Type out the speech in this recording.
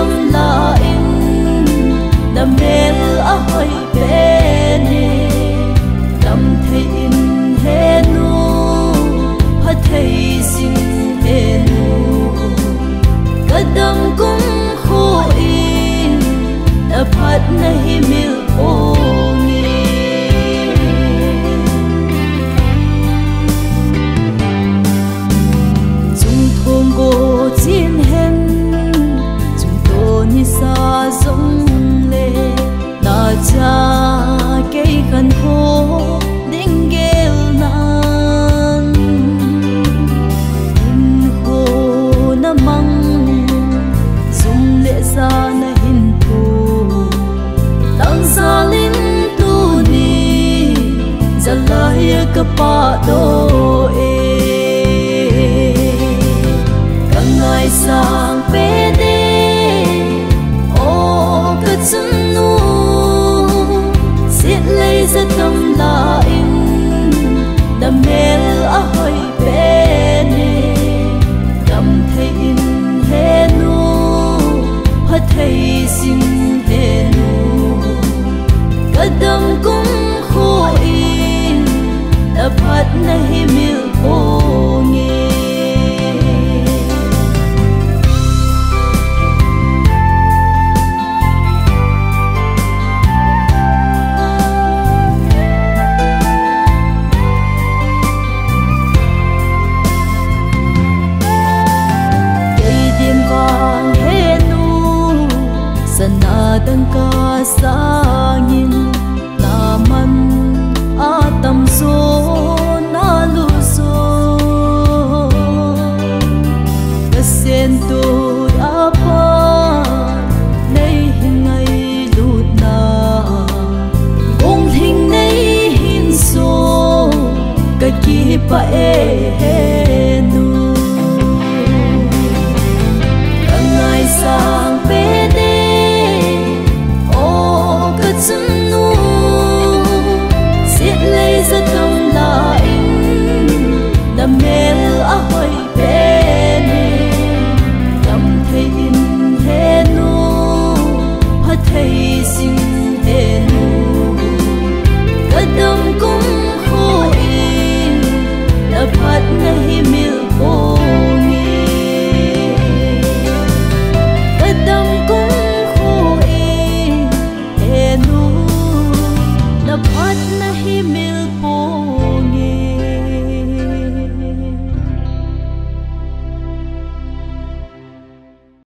tâm la in na mel a hoi pe ne dam thei in he nu ha thei sin he nu kadam kum khu in na phat na hi mil o chiến hen chúng tôi như xa giống lệ là cha cây khăn khô đến ghel nan hin khô na măng dùng lệ ra na hin thu tăng xa linh tu ni za lai ka pa do ngày sang pe de o ka chun nu sit lei za tâm la in da mel a hoi pe ne dam thei in he nu ha thei sin he nu kadam kum khu in da phat na hi mil o nge dan ka sa